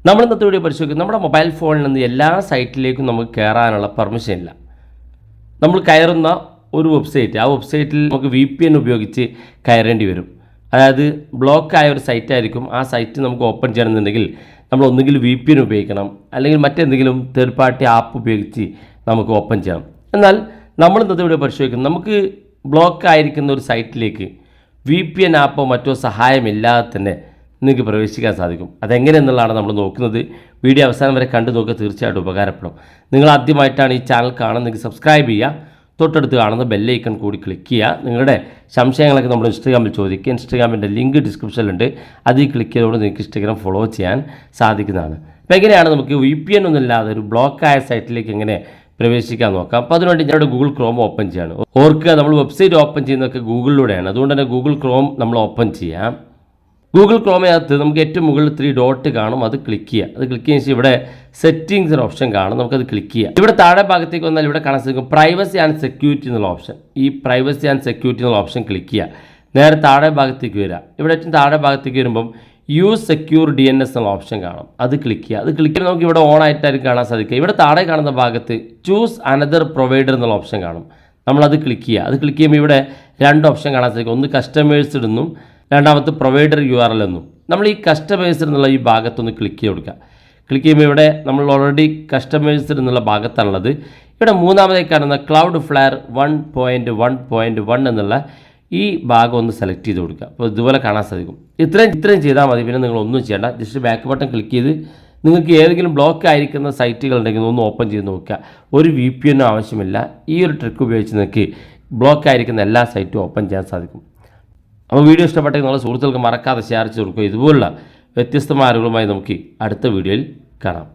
നമ്മൾ ഇന്നത്തെ വീഡിയോ പരിശോധിക്കും. നമ്മുടെ മൊബൈൽ ഫോണിൽ നിന്ന് എല്ലാ സൈറ്റിലേക്കും നമുക്ക് കയറാനുള്ള പെർമിഷൻ ഇല്ല. നമ്മൾ കയറുന്ന ഒരു വെബ്സൈറ്റ്, ആ വെബ്സൈറ്റിൽ നമുക്ക് VPN ഉപയോഗിച്ച് കയറേണ്ടി വരും. അതായത് ബ്ലോക്കായ ഒരു സൈറ്റായിരിക്കും. ആ സൈറ്റ് നമുക്ക് ഓപ്പൺ ചെയ്യണമെന്നുണ്ടെങ്കിൽ നമ്മൾ ഒന്നുകിൽ VPN ഉപയോഗിക്കണം, അല്ലെങ്കിൽ മറ്റെന്തെങ്കിലും തേർഡ് പാർട്ടി ആപ്പ് ഉപയോഗിച്ച് നമുക്ക് ഓപ്പൺ ചെയ്യണം. എന്നാൽ നമ്മൾ ഇന്നത്തെ വീഡിയോ പരിശോധിക്കുന്നത് നമുക്ക് ബ്ലോക്ക് ആയിരിക്കുന്ന ഒരു സൈറ്റിലേക്ക് VPN ആപ്പോ മറ്റോ സഹായമില്ലാതെ തന്നെ നിങ്ങൾക്ക് പ്രവേശിക്കാൻ സാധിക്കും. അതെങ്ങനെയെന്നുള്ളതാണ് നമ്മൾ നോക്കുന്നത്. വീഡിയോ അവസാനം വരെ കണ്ടു നോക്കുക, തീർച്ചയായിട്ടും ഉപകാരപ്പെടും. നിങ്ങൾ ആദ്യമായിട്ടാണ് ഈ ചാനൽ കാണുന്നതെങ്കിൽ സബ്സ്ക്രൈബ് ചെയ്യുക, തൊട്ടടുത്ത് കാണുന്ന ബെല്ലൈക്കൺ കൂടി ക്ലിക്ക് ചെയ്യുക. നിങ്ങളുടെ സംശയങ്ങളൊക്കെ നമ്മൾ ഇൻസ്റ്റാഗ്രാമിൽ ചോദിക്കുക. ഇൻസ്റ്റാഗ്രാമിൻ്റെ ലിങ്ക് ഡിസ്ക്രിപ്ഷനിലുണ്ട്, അതിൽ ക്ലിക്ക് ചെയ്തുകൊണ്ട് നിങ്ങൾക്ക് ഇൻസ്റ്റാഗ്രാം ഫോളോ ചെയ്യാൻ സാധിക്കുന്നതാണ്. അപ്പോൾ എങ്ങനെയാണ് നമുക്ക് VPN ഒന്നുമില്ലാതെ ഒരു ബ്ലോക്കായ സൈറ്റിലേക്ക് എങ്ങനെ പ്രവേശിക്കാൻ നോക്കാം. അപ്പോൾ അതിനുവേണ്ടി ഞാനിവിടെ ഗൂഗിൾ ക്രോം ഓപ്പൺ ചെയ്യാണ്. ഓർക്കുക, നമ്മൾ വെബ്സൈറ്റ് ഓപ്പൺ ചെയ്യുന്നതൊക്കെ ഗൂഗിളിലൂടെയാണ്. അതുകൊണ്ട് തന്നെ ഗൂഗിൾ ക്രോം നമ്മൾ ഓപ്പൺ ചെയ്യാം. ഗൂഗിൾ ക്രോമിനകത്ത് നമുക്ക് ഏറ്റവും മുകളിൽ 3 ഡോട്ട് കാണും, അത് ക്ലിക്ക് ചെയ്യുക. അത് ക്ലിക്ക് ചെയ്യുന്ന ശേഷം ഇവിടെ സെറ്റിംഗ്സ് ഒരു ഓപ്ഷൻ കാണും, നമുക്കത് ക്ലിക്ക് ചെയ്യാം. ഇവിടെ താഴെ ഭാഗത്തേക്ക് വന്നാൽ ഇവിടെ കാണാൻ സാധിക്കും പ്രൈവസി ആൻഡ് സെക്യൂരിറ്റി എന്നുള്ള ഓപ്ഷൻ. ഈ പ്രൈവസി ആൻഡ് സെക്യൂരിറ്റി എന്നുള്ള ഓപ്ഷൻ ക്ലിക്ക് ചെയ്യുക. നേരെ താഴെ ഭാഗത്തേക്ക് വരിക. ഇവിടെ ഏറ്റവും താഴെ ഭാഗത്തേക്ക് വരുമ്പം യൂസ് സെക്യൂർ DNS എന്നുള്ള ഓപ്ഷൻ കാണും, അത് ക്ലിക്ക് ചെയ്യുക. അത് ക്ലിക്ക് ചെയ്യുമ്പോൾ നമുക്ക് ഇവിടെ ഓൺ ആയിട്ടായിരിക്കും കാണാൻ സാധിക്കുക. ഇവിടെ താഴെ കാണുന്ന ഭാഗത്ത് ചൂസ് അനദർ പ്രൊവൈഡർ എന്നുള്ള ഓപ്ഷൻ കാണും, നമ്മളത് ക്ലിക്ക് ചെയ്യുക. അത് ക്ലിക്ക് ചെയ്യുമ്പോൾ ഇവിടെ 2 ഓപ്ഷൻ കാണാൻ സാധിക്കും. ഒന്ന് കസ്റ്റമേഴ്സ് ഇടുന്നു, രണ്ടാമത്തെ പ്രൊവൈഡർ URL എന്നും. നമ്മൾ ഈ കസ്റ്റമേഴ്സ് എന്നുള്ള ഈ ഭാഗത്തൊന്ന് ക്ലിക്ക് ചെയ്ത് കൊടുക്കുക. ക്ലിക്ക് ചെയ്യുമ്പോൾ ഇവിടെ നമ്മൾ ഓൾറെഡി കസ്റ്റമേഴ്സ് എന്നുള്ള ഭാഗത്താണുള്ളത്. ഇവിടെ മൂന്നാമതായി കാണുന്ന ക്ലൗഡ് ഫ്ലെയർ 1.1.1 എന്നുള്ള ഈ ഭാഗം ഒന്ന് സെലക്ട് ചെയ്ത് കൊടുക്കുക. അപ്പോൾ ഇതുപോലെ കാണാൻ സാധിക്കും. ഇത്രയും ചെയ്താൽ മതി. പിന്നെ നിങ്ങൾ ഒന്നും ചെയ്യേണ്ട, ജസ്റ്റ് ബാക്ക് ബട്ടൺ ക്ലിക്ക് ചെയ്ത് നിങ്ങൾക്ക് ഏതെങ്കിലും ബ്ലോക്ക് ആയിരിക്കുന്ന സൈറ്റുകൾ ഉണ്ടെങ്കിൽ ഒന്ന് ഓപ്പൺ ചെയ്ത് നോക്കുക. ഒരു VPN ആവശ്യമില്ല. ഈ ഒരു ട്രിക്ക് ഉപയോഗിച്ച് നിങ്ങൾക്ക് ബ്ലോക്ക് ആയിരിക്കുന്ന എല്ലാ സൈറ്റും ഓപ്പൺ ചെയ്യാൻ സാധിക്കും. അപ്പോൾ വീഡിയോ ഇഷ്ടപ്പെട്ടെങ്കിൽ നിങ്ങളുടെ സുഹൃത്തുക്കൾക്ക് മറക്കാതെ ഷെയർ ചെയ്ത് കൊടുക്കുക. ഇതുപോലുള്ള വ്യത്യസ്തമായ അറിവുകളുമായി നമുക്ക് അടുത്ത വീഡിയോയിൽ കാണാം.